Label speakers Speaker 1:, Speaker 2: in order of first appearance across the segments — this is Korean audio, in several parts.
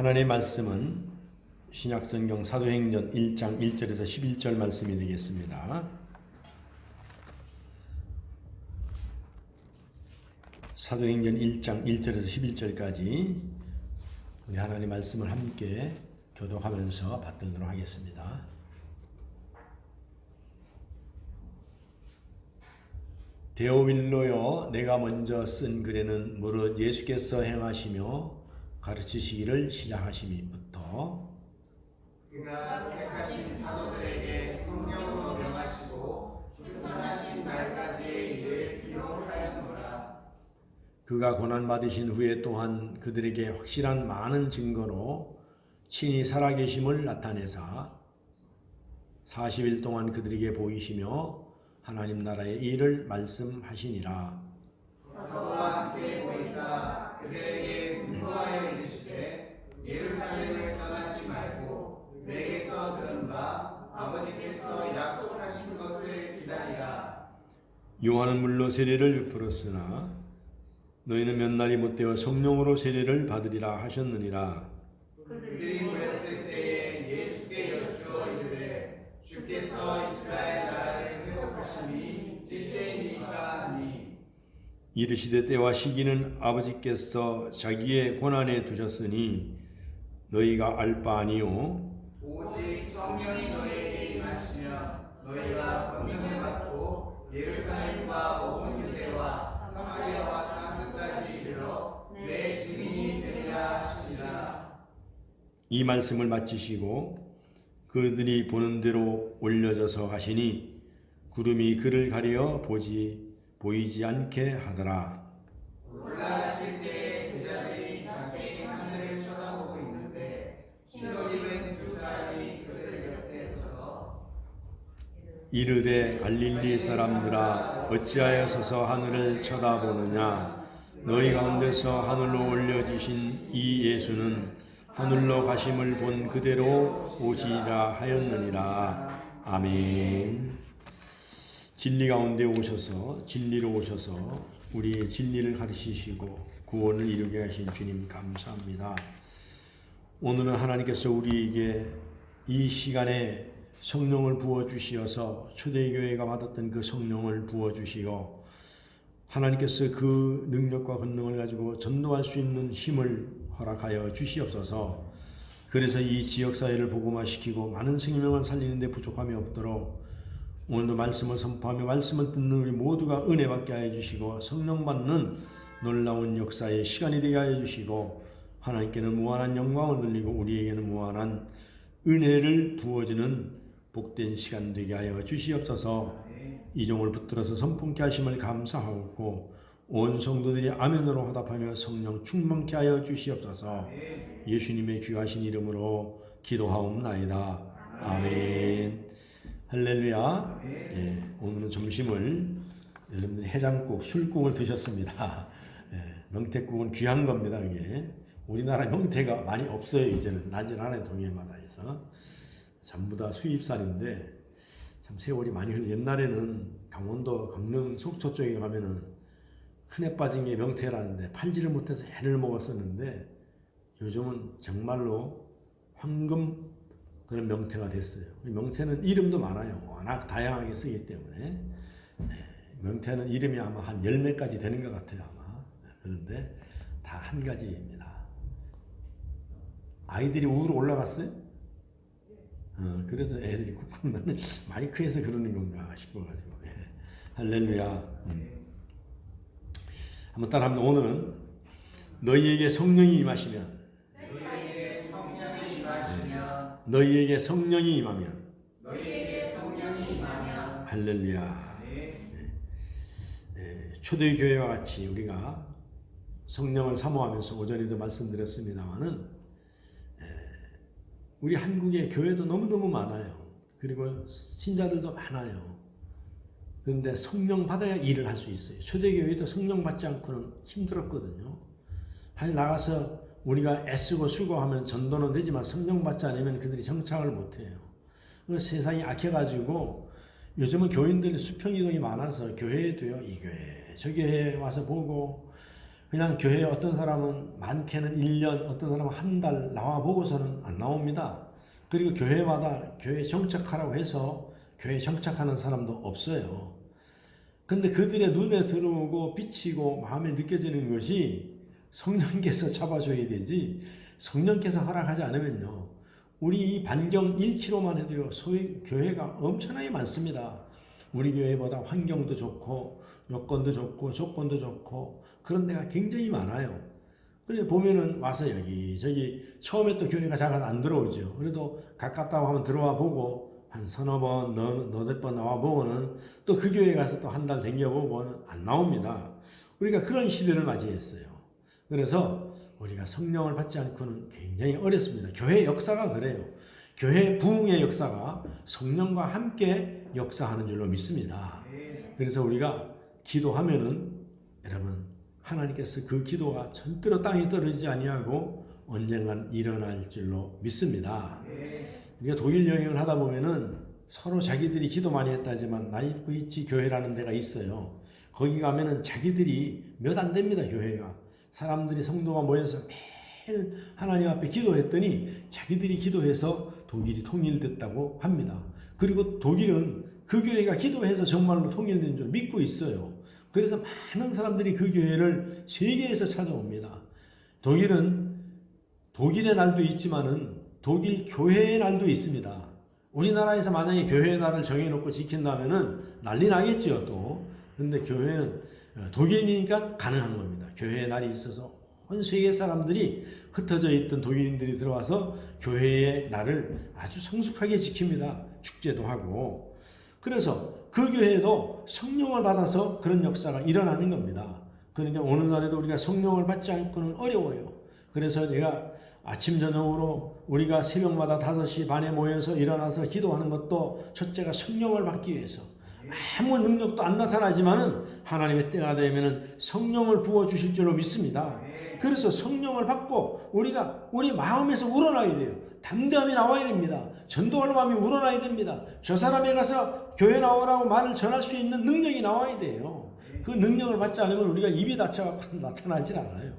Speaker 1: 하나님의 말씀은 신약성경 사도행전 1장 1절에서 11절 말씀이 되겠습니다. 사도행전 1장 1절에서 11절까지 우리 하나님의 말씀을 함께 교독하면서 받들도록 하겠습니다. 데오빌로여, 내가 먼저 쓴 글에는 무릇 예수께서 행하시며 가르치시기를 시작하심부터
Speaker 2: 그가 택하신 사도들에게 성령으로 명하시고 승천하신 날까지의 일을 기록하였노라.
Speaker 1: 그가 고난받으신 후에 또한 그들에게 확실한 많은 증거로 친히 살아계심을 나타내사 40일 동안 그들에게 보이시며 하나님 나라의 일을 말씀하시니라.
Speaker 2: 사도와 함께 보이사 그들에게 분부하여 이르시되 예루살렘을 떠나지 말고 내게서 들은 바 아버지께서 약속하신 것을 기다리라.
Speaker 1: 요한은 물로 세례를 베풀었으나 너희는 몇 날이 못되어 성령으로 세례를 받으리라 하셨느니라.
Speaker 2: 그들이 모였을 때에 예수께 여쭈어 이르되 주께서 이스라엘 나라를 회복하시니 이때이니까 하니
Speaker 1: 이르시되 때와 시기는 아버지께서 자기의 권한에 두셨으니 너희가 알 바 아니요
Speaker 2: 오직 성령이 너희에게 임하시면 너희가 권능을 받고 예루살렘과 온 유대와 사마리아와 땅 끝까지 이르러 내 증인이 되리라 하시니라.
Speaker 1: 이 말씀을 마치시고 그들이 보는 대로 올려져서 가시니 구름이 그를 가려 보이지 않게 하더라.
Speaker 2: 올라가실 때에 제자들이 자세히 하늘을 쳐다보고 있는데 흰옷 입은 두 사람이 그들 곁에 서서
Speaker 1: 이르되 갈릴리 사람들아, 어찌하여 서서 하늘을 쳐다보느냐? 너희 가운데서 하늘로 올려지신 이 예수는 하늘로 가심을 본 그대로 오시리라 하였느니라. 아멘. 진리 가운데 오셔서, 진리로 오셔서 우리의 진리를 가르치시고 구원을 이루게 하신 주님 감사합니다. 오늘은 하나님께서 우리에게 이 시간에 성령을 부어주시어서 초대교회가 받았던 그 성령을 부어주시고 하나님께서 그 능력과 권능을 가지고 전도할 수 있는 힘을 허락하여 주시옵소서. 그래서 이 지역사회를 복음화시키고 많은 생명을 살리는 데 부족함이 없도록 오늘도 말씀을 선포하며 말씀을 듣는 우리 모두가 은혜 받게 하여 주시고 성령 받는 놀라운 역사의 시간이 되게 하여 주시고 하나님께는 무한한 영광을 돌리고 우리에게는 무한한 은혜를 부어주는 복된 시간 되게 하여 주시옵소서. 이 종을 붙들어서 선풍케 하심을 감사하고 온 성도들이 아멘으로 화답하며 성령 충만케 하여 주시옵소서. 예수님의 귀하신 이름으로 기도하옵나이다. 아멘. 할렐루야. 예, 오늘은 점심을 여러분들 해장국, 술국을 드셨습니다. 예, 명태국은 귀한 겁니다. 이게 우리나라 명태가 많이 없어요. 이제는 나질 않아요. 동해바다에서 전부 다 수입산인데 참 세월이 많이 흘러. 옛날에는 강원도, 강릉, 속초 쪽에 가면은 흔해 빠진 게 명태라는데 팔지를 못해서 해를 먹었었는데 요즘은 정말로 황금 그런 명태가 됐어요. 명태는 이름도 많아요. 워낙 다양하게 쓰기 때문에. 네, 명태는 이름이 아마 한 10매까지 되는 것 같아요. 아마. 그런데 다 한 가지입니다. 아이들이 우로 올라갔어요? 그래서 애들이 쿡쿡 나는 마이크에서 그러는 건가 싶어가지고. 네. 할렐루야. 한번 따라합니다. 오늘은 너희에게 성령이 임하시면 너희에게 성령이 임하면 할렐루야. 네, 초대교회와 같이 우리가 성령을 사모하면서 오전에도 말씀드렸습니다마는 우리 한국의 교회도 너무너무 많아요. 그리고 신자들도 많아요. 그런데 성령 받아야 일을 할 수 있어요. 초대교회도 성령 받지 않고는 힘들었거든요. 아니 나가서 우리가 애쓰고 수고하면 전도는 되지만 성령 받지 않으면 그들이 정착을 못해요. 세상이 악해가지고 요즘은 교인들이 수평이동이 많아서 교회에도요, 이 교회 저 교회 와서 보고 그냥 교회에 어떤 사람은 많게는 1년, 어떤 사람은 한 달 나와 보고서는 안 나옵니다. 그리고 교회마다 교회 정착하라고 해서 교회 정착하는 사람도 없어요. 근데 그들의 눈에 들어오고 비치고 마음에 느껴지는 것이 성령께서 잡아줘야 되지, 성령께서 허락하지 않으면요, 우리 이 반경 1km만 해도요, 소위 교회가 엄청나게 많습니다. 우리 교회보다 환경도 좋고 여건도 좋고 조건도 좋고 그런 데가 굉장히 많아요. 그래 보면은 와서 여기저기 처음에 또 교회가 잘 안 들어오죠. 그래도 가깝다고 하면 들어와 보고 한 서너 번, 너댓 번 나와 보고는 또 그 교회 가서 또 한 달 댕겨보고는 안 나옵니다. 우리가 그런 시대를 맞이했어요. 그래서 우리가 성령을 받지 않고는 굉장히 어렵습니다. 교회 역사가 그래요. 교회 부흥의 역사가 성령과 함께 역사하는 줄로 믿습니다. 그래서 우리가 기도하면은 여러분, 하나님께서 그 기도가 절대로 땅에 떨어지지 아니하고 언젠간 일어날 줄로 믿습니다. 우리가 독일 여행을 하다 보면은 서로 자기들이 기도 많이 했다지만 나이프이치 교회라는 데가 있어요. 거기 가면은 자기들이 몇 안 됩니다. 교회가 사람들이 성도가 모여서 매일 하나님 앞에 기도했더니 자기들이 기도해서 독일이 통일됐다고 합니다. 그리고 독일은 그 교회가 기도해서 정말로 통일된 줄 믿고 있어요. 그래서 많은 사람들이 그 교회를 세계에서 찾아옵니다. 독일은 독일의 날도 있지만은 독일 교회의 날도 있습니다. 우리나라에서 만약에 교회의 날을 정해놓고 지킨다면은 난리 나겠지요 또. 근데 교회는 독일이니까 가능한 겁니다. 교회의 날이 있어서 온 세계 사람들이 흩어져 있던 독일인들이 들어와서 교회의 날을 아주 성숙하게 지킵니다. 축제도 하고. 그래서 그 교회도 성령을 받아서 그런 역사가 일어나는 겁니다. 그러니까 오늘날에도 우리가 성령을 받지 않고는 어려워요. 그래서 내가 아침 저녁으로 우리가 새벽마다 5시 반에 모여서 일어나서 기도하는 것도 첫째가 성령을 받기 위해서. 아무 능력도 안 나타나지만은 하나님의 때가 되면은 성령을 부어 주실 줄로 믿습니다. 그래서 성령을 받고 우리가 우리 마음에서 우러나야 돼요. 담대함이 나와야 됩니다. 전도할 마음이 우러나야 됩니다. 저 사람에 가서 교회 나오라고 말을 전할 수 있는 능력이 나와야 돼요. 그 능력을 받지 않으면 우리가 입이 닫혀갖고 나타나질 않아요.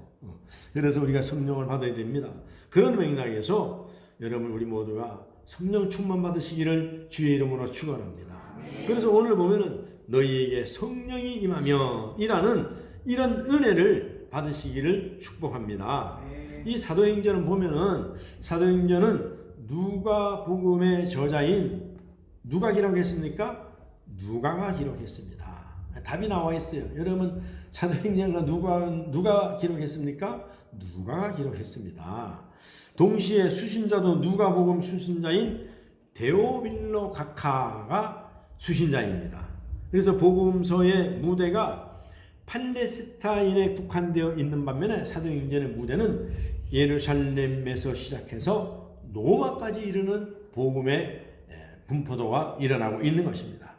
Speaker 1: 그래서 우리가 성령을 받아야 됩니다. 그런 맥락에서 여러분 우리 모두가 성령 충만 받으시기를 주의 이름으로 축원합니다. 그래서 오늘 보면은 너희에게 성령이 임하며 이라는 이런 은혜를 받으시기를 축복합니다. 이 사도행전을 보면은 사도행전은 누가복음의 저자인 누가 기록했습니까? 누가가 기록했습니다. 답이 나와 있어요. 여러분 사도행전을 누가 기록했습니까? 누가가 기록했습니다. 동시에 수신자도 누가복음 수신자인 데오빌로 각하가 수신자입니다. 그래서 복음서의 무대가 팔레스타인에 국한되어 있는 반면에 사도행전의 무대는 예루살렘에서 시작해서 로마까지 이르는 복음의 분포도가 일어나고 있는 것입니다.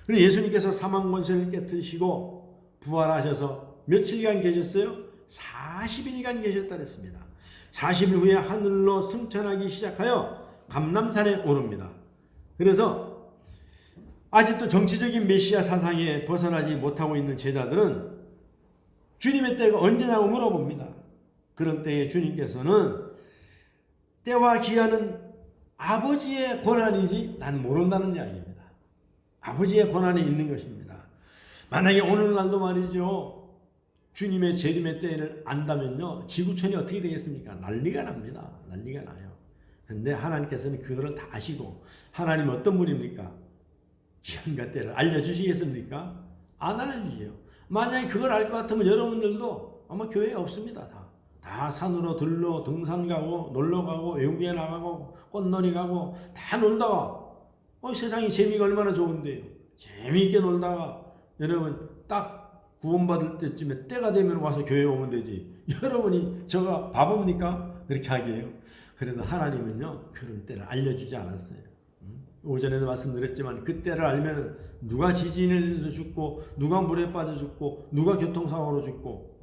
Speaker 1: 그리고 예수님께서 사망 권세를 깨뜨리시고 부활하셔서 며칠간 계셨어요? 40일간 계셨다 그랬습니다. 40일 후에 하늘로 승천하기 시작하여 감람산에 오릅니다. 그래서 아직도 정치적인 메시아 사상에 벗어나지 못하고 있는 제자들은 주님의 때가 언제냐고 물어봅니다. 그런 때에 주님께서는 때와 기한은 아버지의 권한이지 난 모른다는 이야기입니다. 아버지의 권한이 있는 것입니다. 만약에 오늘날도 말이죠. 주님의 재림의 때를 안다면요. 지구촌이 어떻게 되겠습니까? 난리가 납니다. 난리가 나요. 근데 하나님께서는 그거를 다 아시고 하나님 어떤 분입니까? 기한과 때를 알려주시겠습니까? 안 알려주죠. 만약에 그걸 알 것 같으면 여러분들도 아마 교회에 없습니다. 다 산으로 들러 등산 가고 놀러 가고 외국에 나가고 꽃놀이 가고 다 놀다가 세상이 재미가 얼마나 좋은데요. 재미있게 놀다가 여러분 딱 구원받을 때쯤에 때가 되면 와서 교회에 오면 되지. 여러분이 저가 바보입니까? 그렇게 하게요. 그래서 하나님은요 그런 때를 알려주지 않았어요. 오전에도 말씀드렸지만 그 때를 알면 누가 지진에서 죽고 누가 물에 빠져 죽고 누가 교통사고로 죽고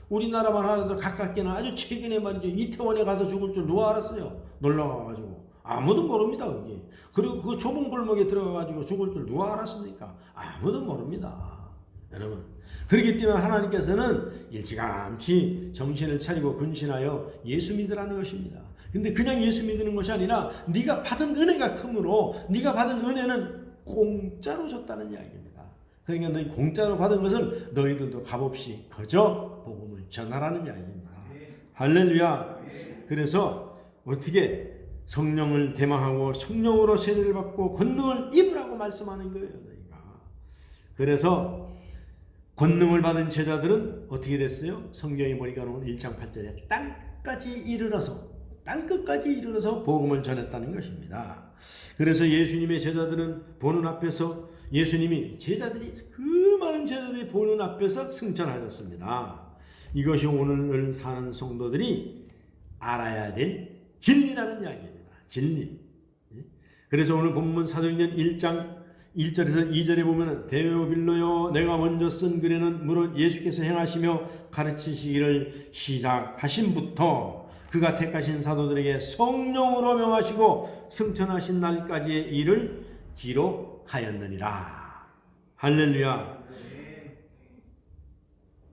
Speaker 1: 우리나라만 하나도 가깝게는 아주 최근에 말이죠. 이태원에 가서 죽을 줄 누가 알았어요? 놀러 가가지고 아무도 모릅니다. 거기. 그리고 그 좁은 골목에 들어가가지고 죽을 줄 누가 알았습니까? 아무도 모릅니다. 여러분. 그렇기 때문에 하나님께서는 일찌감치 정신을 차리고 근신하여 예수 믿으라는 것입니다. 근데 그냥 예수 믿는 것이 아니라 네가 받은 은혜가 크므로 네가 받은 은혜는 공짜로 줬다는 이야기입니다. 그러니까 너희 공짜로 받은 것을 너희들도 값없이 거저 복음을 전하라는 이야기입니다. 할렐루야. 그래서 어떻게 성령을 대망하고 성령으로 세례를 받고 권능을 입으라고 말씀하는 거예요. 너희가. 그래서 권능을 받은 제자들은 어떻게 됐어요? 성경에 보니까 오늘 1장 8절에 땅끝까지 이르러서 복음을 전했다는 것입니다. 그래서 예수님의 제자들은 보는 앞에서 그 많은 제자들이 보는 앞에서 승천하셨습니다. 이것이 오늘 사는 성도들이 알아야 될 진리라는 이야기입니다. 진리. 그래서 오늘 본문 사도행전 1장 1절에서 2절에 보면 데오빌로여 내가 먼저 쓴 글에는 무릇 예수께서 행하시며 가르치시기를 시작하신부터 그가 택하신 사도들에게 성령으로 명하시고 승천하신 날까지의 일을 기록하였느니라. 할렐루야.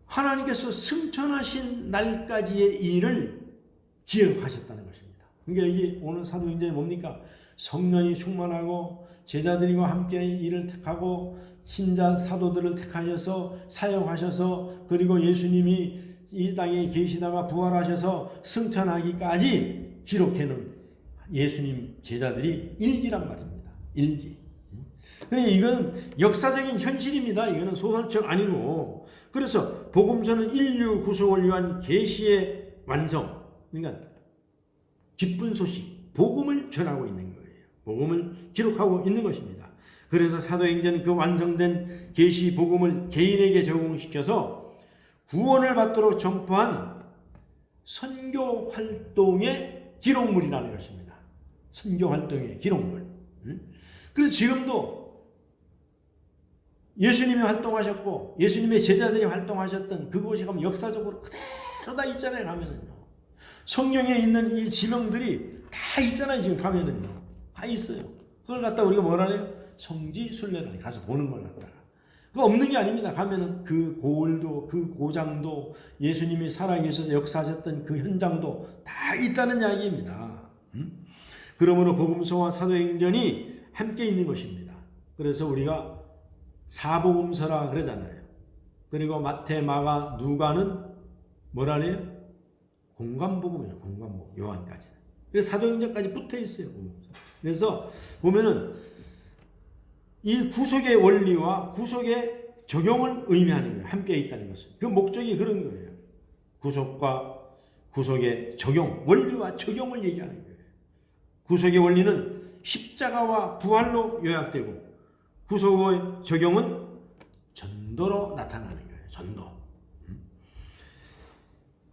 Speaker 1: 하나님께서 승천하신 날까지의 일을 기억하셨다는 것입니다. 그러니까 여기 오늘 사도행전이 뭡니까? 성령이 충만하고 제자들과 함께 일을 택하고 신자 사도들을 택하셔서 사역하셔서 그리고 예수님이 이 땅에 계시다가 부활하셔서 승천하기까지 기록해놓은 예수님 제자들이 일기란 말입니다. 일기. 그러니까 이건 역사적인 현실입니다. 이거는 소설책 아니고. 그래서 복음서는 인류 구속을 위한 계시의 완성. 그러니까 기쁜 소식, 복음을 전하고 있는 거예요. 복음을 기록하고 있는 것입니다. 그래서 사도행전은 그 완성된 계시 복음을 개인에게 적용시켜서 구원을 받도록 전파한 선교 활동의 기록물이라는 것입니다. 선교 활동의 기록물. 그래서 지금도 예수님이 활동하셨고 예수님의 제자들이 활동하셨던 그곳에 가면 역사적으로 그대로 다 있잖아요. 가면은요. 성경에 있는 이 지명들이 다 있잖아요. 지금 가면은요. 다 있어요. 그걸 갖다 우리가 뭐라 해요? 성지순례를 가서 보는 걸 갖다가. 그거 없는 게 아닙니다. 가면은 그 고을도 그 고장도 예수님이 살아계셔서 역사하셨던 그 현장도 다 있다는 이야기입니다. 그러므로 복음서와 사도행전이 함께 있는 것입니다. 그래서 우리가 사복음서라 그러잖아요. 그리고 마태, 마가, 누가는 뭐라 해요? 공관복음이에요. 공관복음. 요한까지. 그래서 사도행전까지 붙어 있어요. 그래서 보면은 이 구속의 원리와 구속의 적용을 의미하는 거예요. 함께 있다는 것은. 그 목적이 그런 거예요. 구속과 구속의 적용, 원리와 적용을 얘기하는 거예요. 구속의 원리는 십자가와 부활로 요약되고 구속의 적용은 전도로 나타나는 거예요. 전도.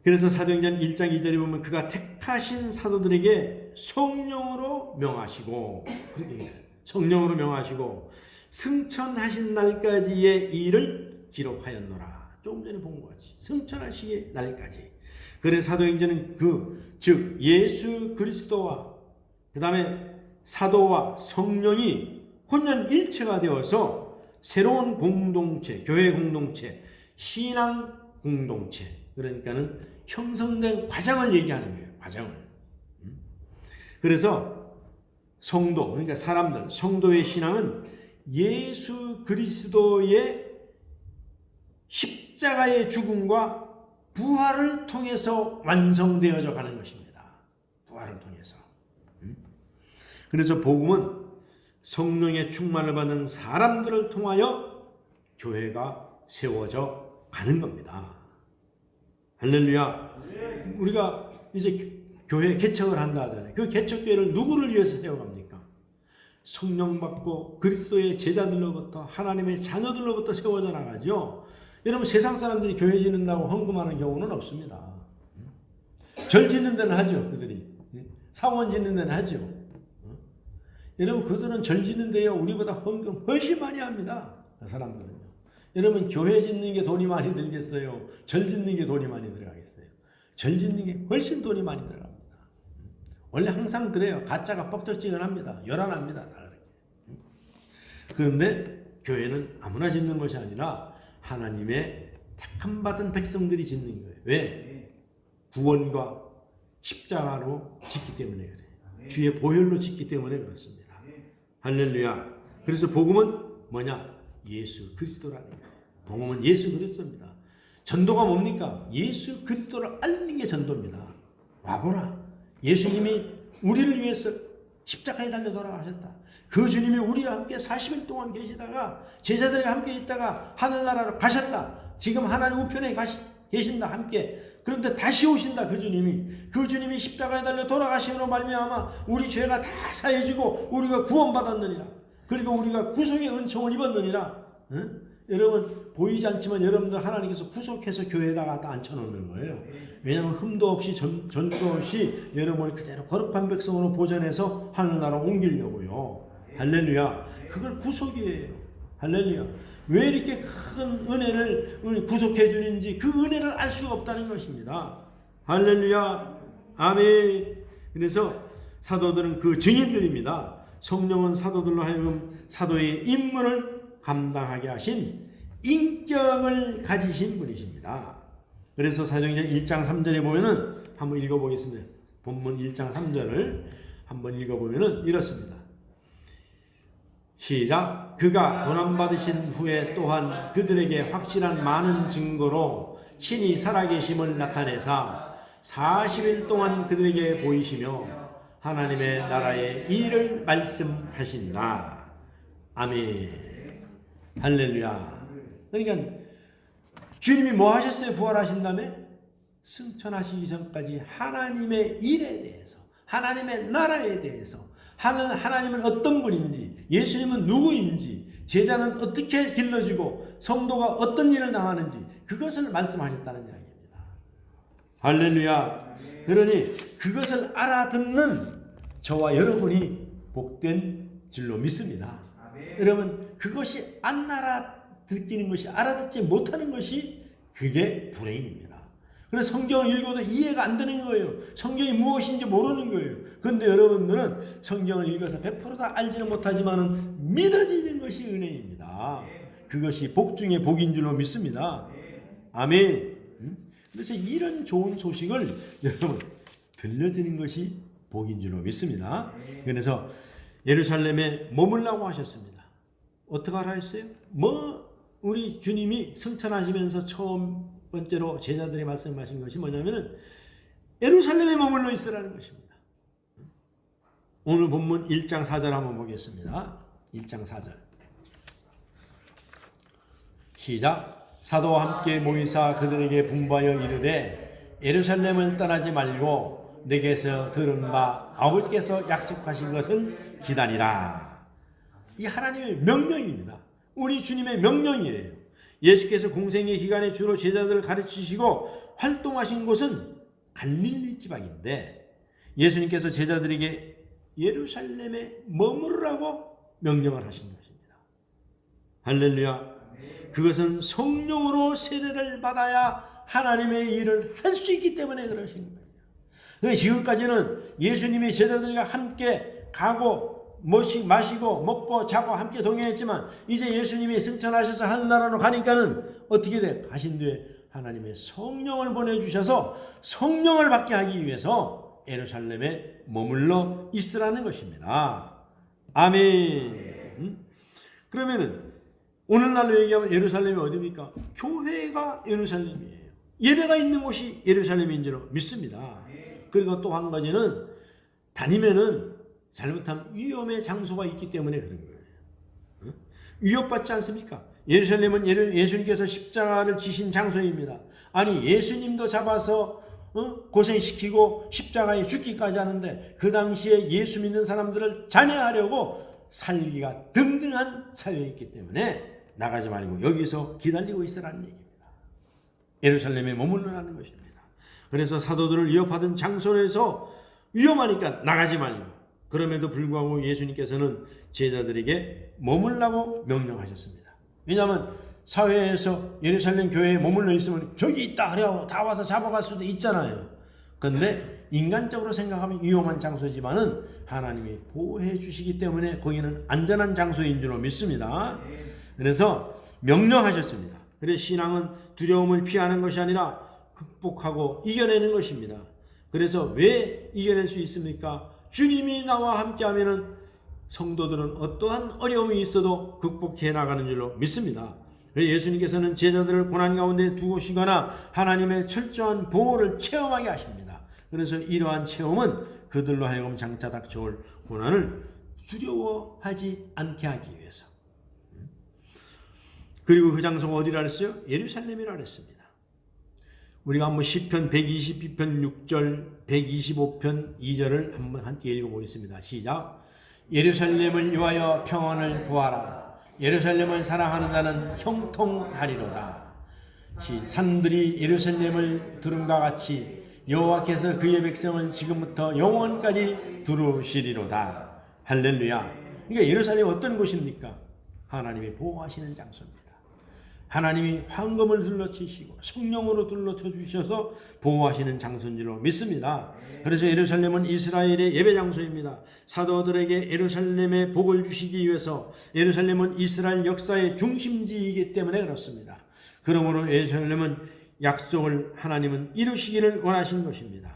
Speaker 1: 그래서 사도행전 1장 2절에 보면 그가 택하신 사도들에게 성령으로 명하시고 그렇게 얘기해요. 성령으로 명하시고 승천하신 날까지의 일을 기록하였노라. 조금 전에 본 것 같이 승천하시기 날까지. 그래서 사도행전은 즉 예수 그리스도와 그 다음에 사도와 성령이 혼연일체가 되어서 새로운 공동체, 교회 공동체, 신앙 공동체 그러니까는 형성된 과정을 얘기하는 거예요. 과정을. 그래서 성도, 그러니까 사람들, 성도의 신앙은 예수 그리스도의 십자가의 죽음과 부활을 통해서 완성되어져 가는 것입니다. 부활을 통해서. 그래서 복음은 성령의 충만을 받는 사람들을 통하여 교회가 세워져 가는 겁니다. 할렐루야. 우리가 이제 교회 개척을 한다 하잖아요. 그 개척교회를 누구를 위해서 세워갑니까? 성령 받고 그리스도의 제자들로부터 하나님의 자녀들로부터 세워져 나가죠. 여러분 세상 사람들이 교회 짓는다고 헌금하는 경우는 없습니다. 절 짓는 데는 하죠. 그들이. 사원 짓는 데는 하죠. 여러분 그들은 절 짓는 데요 우리보다 헌금 훨씬 많이 합니다. 그 사람들은요. 여러분 교회 짓는 게 돈이 많이 들겠어요? 절 짓는 게 돈이 많이 들어가겠어요? 절 짓는 게 훨씬 돈이 많이 들어갑니다. 원래 항상 그래요. 가짜가 뻑적지근합니다. 요란합니다. 다 그렇게. 그런데 교회는 아무나 짓는 것이 아니라 하나님의 택함받은 백성들이 짓는 거예요. 왜? 구원과 십자가로 짓기 때문에 그래요. 주의 보혈로 짓기 때문에 그렇습니다. 할렐루야. 그래서 복음은 뭐냐? 예수 그리스도라는 거예요. 복음은 예수 그리스도입니다. 전도가 뭡니까? 예수 그리스도를 알리는 게 전도입니다. 와보라. 예수님이 우리를 위해서 십자가에 달려 돌아가셨다. 그 주님이 우리와 함께 40일 동안 계시다가 제자들과 함께 있다가 하늘나라로 가셨다. 지금 하나님 우편에 계신다. 함께. 그런데 다시 오신다. 그 주님이 십자가에 달려 돌아가심으로 말미암아 우리 죄가 다 사해지고 우리가 구원받았느니라. 그리고 우리가 구속의 은총을 입었느니라. 응? 여러분 보이지 않지만 여러분들 하나님께서 구속해서 교회에다가 앉혀놓는 거예요. 왜냐하면 흠도 없이 전도 없이 여러분을 그대로 거룩한 백성으로 보존해서 하늘나라 옮기려고요. 할렐루야. 그걸 구속이에요. 할렐루야. 왜 이렇게 큰 은혜를 구속해 주는지 그 은혜를 알 수가 없다는 것입니다. 할렐루야. 아멘. 그래서 사도들은 그 증인들입니다. 성령은 사도들로 하여금 사도의 임무를 감당하게 하신 인격을 가지신 분이십니다. 그래서 사도행전 1장 3절에 보면은 한번 읽어보겠습니다. 본문 1장 3절을 한번 읽어보면은 이렇습니다. 시작. 그가 고난받으신 후에 또한 그들에게 확실한 많은 증거로 친히 살아계심을 나타내사 40일 동안 그들에게 보이시며 하나님의 나라의 일을 말씀하시니라. 아멘. 할렐루야. 그러니까 주님이 뭐 하셨어요? 부활하신 다음에 승천하시기 전까지 하나님의 일에 대해서, 하나님의 나라에 대해서, 하나님은 어떤 분인지, 예수님은 누구인지, 제자는 어떻게 길러지고 성도가 어떤 일을 당하는지 그것을 말씀하셨다는 이야기입니다. 할렐루야. 그러니 그것을 알아듣는 저와 여러분이 복된 줄로 믿습니다. 여러분 그것이 안 알아듣기는 것이, 알아듣지 못하는 것이 그게 불행입니다. 그래서 성경을 읽어도 이해가 안 되는 거예요. 성경이 무엇인지 모르는 거예요. 그런데 여러분들은 성경을 읽어서 100% 다 알지는 못하지만 믿어지는 것이 은혜입니다. 그것이 복 중에 복인 줄로 믿습니다. 아멘. 그래서 이런 좋은 소식을 여러분 들려드리는 것이 복인 줄로 믿습니다. 그래서 예루살렘에 머물라고 하셨습니다. 어떻게 하라 했어요? 우리 주님이 승천하시면서 처음 번째로 제자들이 말씀하신 것이 뭐냐면은 예루살렘에 머물러 있으라는 것입니다. 오늘 본문 1장 4절 한번 보겠습니다. 1장 4절. 시작. 사도와 함께 모이사 그들에게 분부하여 이르되 예루살렘을 떠나지 말고 내게서 들은 바 아버지께서 약속하신 것을 기다리라. 이 하나님의 명령입니다. 우리 주님의 명령이에요. 예수께서 공생의 기간에 주로 제자들을 가르치시고 활동하신 곳은 갈릴리 지방인데 예수님께서 제자들에게 예루살렘에 머무르라고 명령을 하신 것입니다. 할렐루야. 그것은 성령으로 세례를 받아야 하나님의 일을 할 수 있기 때문에 그러신 거예요. 그래서 지금까지는 예수님이 제자들과 함께 가고 마시고 먹고 자고 함께 동행했지만 이제 예수님이 승천하셔서 하늘나라로 가니까는 어떻게 돼? 가신 뒤에 하나님의 성령을 보내주셔서 성령을 받게 하기 위해서 예루살렘에 머물러 있으라는 것입니다. 아멘. 그러면은 오늘날로 얘기하면 예루살렘이 어디입니까? 교회가 예루살렘이에요. 예배가 있는 곳이 예루살렘인 줄 믿습니다. 그리고 또 한 가지는 다니면은 잘못하면 위험의 장소가 있기 때문에 그런 거예요. 위협받지 않습니까? 예루살렘은 예수님께서 십자가를 지신 장소입니다. 아니 예수님도 잡아서 고생시키고 십자가에 죽기까지 하는데 그 당시에 예수 믿는 사람들을 잔해하려고 살기가 등등한 사회였기 때문에 나가지 말고 여기서 기다리고 있으라는 얘기입니다. 예루살렘에 머물러라는 것입니다. 그래서 사도들을 위협하던 장소에서 위험하니까 나가지 말고, 그럼에도 불구하고 예수님께서는 제자들에게 머물라고 명령하셨습니다. 왜냐하면 사회에서 예루살렘 교회에 머물러 있으면 저기 있다 하려고 다 와서 잡아갈 수도 있잖아요. 그런데 인간적으로 생각하면 위험한 장소지만은 하나님이 보호해 주시기 때문에 거기는 안전한 장소인 줄로 믿습니다. 그래서 명령하셨습니다. 그래서 신앙은 두려움을 피하는 것이 아니라 극복하고 이겨내는 것입니다. 그래서 왜 이겨낼 수 있습니까? 주님이 나와 함께하면은 성도들은 어떠한 어려움이 있어도 극복해 나가는 줄로 믿습니다. 그래서 예수님께서는 제자들을 고난 가운데 두시거나 하나님의 철저한 보호를 체험하게 하십니다. 그래서 이러한 체험은 그들로 하여금 장차 닥쳐올 고난을 두려워하지 않게 하기 위해서. 그리고 그 장소가 어디라 그랬어요? 예루살렘이라 그랬습니다. 우리가 한번 시편 122편 6절, 125편 2절을 한번 함께 읽어보겠습니다. 시작. 예루살렘을 위하여 평안을 구하라. 예루살렘을 사랑하는 자는 형통하리로다. 산들이 예루살렘을 두름과 같이 여호와께서 그의 백성을 지금부터 영원까지 두루시리로다. 할렐루야. 그러니까 예루살렘이 어떤 곳입니까? 하나님이 보호하시는 장소입니다. 하나님이 황금을 둘러치시고 성령으로 둘러쳐 주셔서 보호하시는 장소인 줄로 믿습니다. 그래서 예루살렘은 이스라엘의 예배 장소입니다. 사도들에게 예루살렘의 복을 주시기 위해서 예루살렘은 이스라엘 역사의 중심지이기 때문에 그렇습니다. 그러므로 예루살렘은 약속을 하나님은 이루시기를 원하신 것입니다.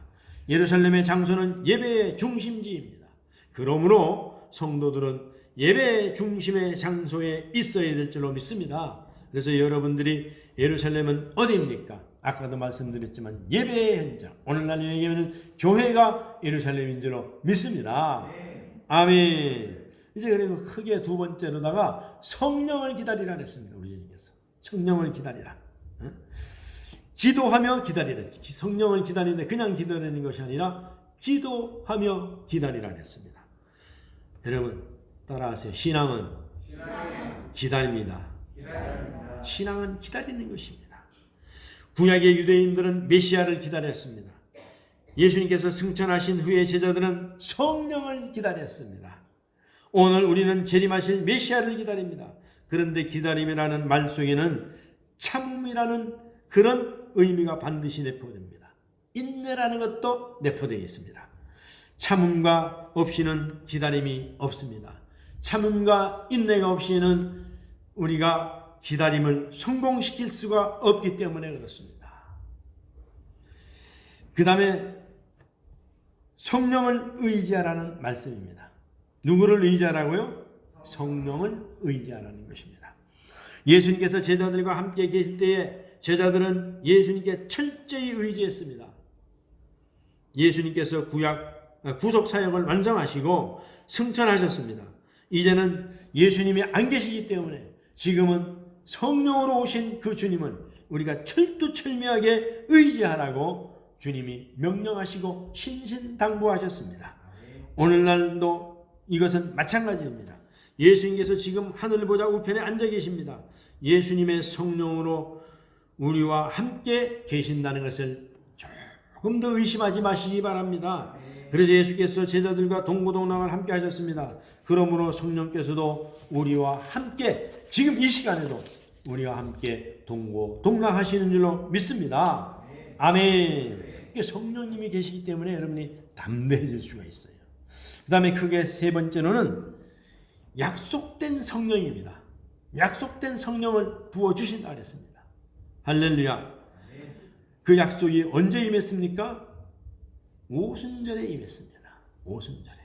Speaker 1: 예루살렘의 장소는 예배의 중심지입니다. 그러므로 성도들은 예배 중심의 장소에 있어야 될 줄로 믿습니다. 그래서 여러분들이 예루살렘은 어디입니까? 아까도 말씀드렸지만 예배의 현장. 오늘날 얘기하면 교회가 예루살렘인 줄로 믿습니다. 아멘. 이제 그리고 크게 두 번째로다가 성령을 기다리라 했습니다. 우리 주님께서 성령을 기다리라. 기도하며 기다리라. 성령을 기다리는데 그냥 기다리는 것이 아니라 기도하며 기다리라 했습니다. 여러분 따라하세요. 신앙은 기다립니다. 신앙은 기다리는 것입니다. 구약의 유대인들은 메시아를 기다렸습니다. 예수님께서 승천하신 후에 제자들은 성령을 기다렸습니다. 오늘 우리는 재림하실 메시아를 기다립니다. 그런데 기다림이라는 말 속에는 참음이라는 그런 의미가 반드시 내포됩니다. 인내라는 것도 내포되어 있습니다. 참음과 없이는 기다림이 없습니다. 참음과 인내가 없이는 우리가 기다림을 성공시킬 수가 없기 때문에 그렇습니다. 그 다음에 성령을 의지하라는 말씀입니다. 누구를 의지하라고요? 성령을 의지하라는 것입니다. 예수님께서 제자들과 함께 계실 때에 제자들은 예수님께 철저히 의지했습니다. 예수님께서 구속 사역을 완성하시고 승천하셨습니다. 이제는 예수님이 안 계시기 때문에 지금은 성령으로 오신 그 주님을 우리가 철두철미하게 의지하라고 주님이 명령하시고 신신당부하셨습니다. 오늘날도 이것은 마찬가지입니다. 예수님께서 지금 하늘 보좌 우편에 앉아 계십니다. 예수님의 성령으로 우리와 함께 계신다는 것을 조금 더 의심하지 마시기 바랍니다. 그래서 예수께서 제자들과 동고동락을 함께 하셨습니다. 그러므로 성령께서도 우리와 함께 지금 이 시간에도 우리와 함께 동고동락하시는 줄로 믿습니다. 아멘. 성령님이 계시기 때문에 여러분이 담대해질 수가 있어요. 그 다음에 크게 세 번째로는 약속된 성령입니다. 약속된 성령을 부어주신다 그랬습니다. 할렐루야. 그 약속이 언제 임했습니까? 오순절에 임했습니다. 오순절에.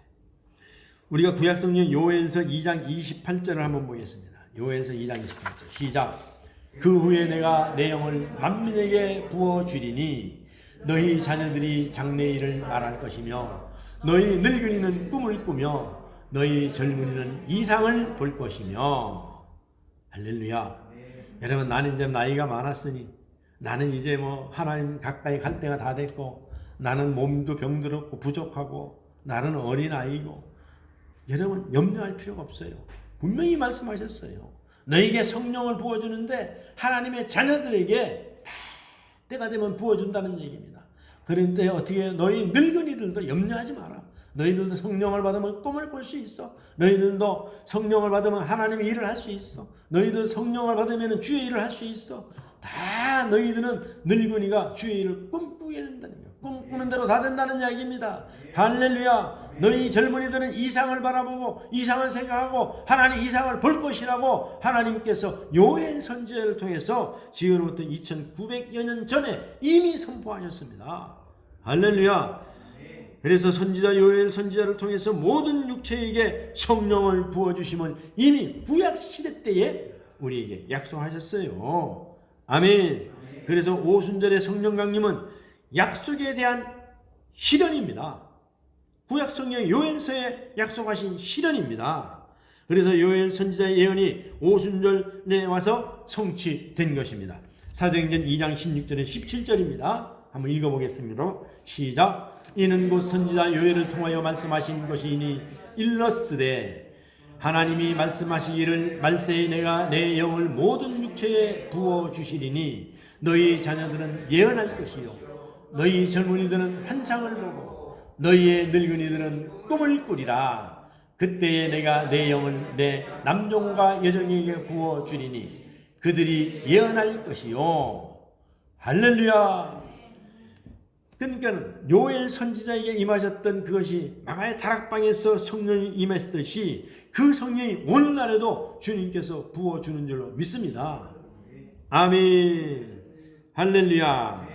Speaker 1: 우리가 구약성경 요엘서 2장 28절을 한번 보겠습니다. 요엘서 2장 28절 시작. 그 후에 내가 내 영을 만민에게 부어주리니 너희 자녀들이 장래일을 말할 것이며 너희 늙은이는 꿈을 꾸며 너희 젊은이는 이상을 볼 것이며. 할렐루야. 여러분 나는 이제 나이가 많았으니 나는 이제 하나님 가까이 갈 때가 다 됐고 나는 몸도 병들었고 부족하고 나는 어린아이고 여러분 염려할 필요가 없어요. 분명히 말씀하셨어요. 너에게 성령을 부어주는데 하나님의 자녀들에게 다 때가 되면 부어준다는 얘기입니다. 그런데 어떻게 너희 늙은이들도 염려하지 마라. 너희들도 성령을 받으면 꿈을 꿀 수 있어. 너희들도 성령을 받으면 하나님의 일을 할 수 있어. 너희들 성령을 받으면 주의 일을 할 수 있어. 다 너희들은 늙은이가 주의 일을 꿈꾸게 된다는 거예요. 꿈꾸는 대로 다 된다는 이야기입니다. 할렐루야. 너희 젊은이들은 이상을 바라보고 이상을 생각하고 하나님 이상을 볼 것이라고 하나님께서 요엘 선지자를 통해서 지금부터 2900여 년 전에 이미 선포하셨습니다. 할렐루야. 그래서 선지자 요엘 선지자를 통해서 모든 육체에게 성령을 부어주심을 이미 구약시대 때에 우리에게 약속하셨어요. 아멘. 그래서 오순절의 성령 강림은 약속에 대한 실현입니다. 구약 성경 요엘서에 약속하신 실현입니다. 그래서 요엘 선지자의 예언이 오순절에 와서 성취된 것입니다. 사도행전 2장 16절에 17절입니다. 한번 읽어보겠습니다. 시작. 이는 곧 선지자 요엘을 통하여 말씀하신 것이니 일렀으되 하나님이 말씀하시기를 말세에 내가 내 영을 모든 육체에 부어주시리니 너희 자녀들은 예언할 것이요 너희 젊은이들은 환상을 보고 너희의 늙은이들은 꿈을 꾸리라. 그때에 내가 내 영을 내 남종과 여종에게 부어주리니 그들이 예언할 것이요. 할렐루야. 그러니까 요엘 선지자에게 임하셨던 그것이 마가의 다락방에서 성령이 임했듯이 그 성령이 오늘날에도 주님께서 부어주는 줄로 믿습니다. 아멘. 할렐루야.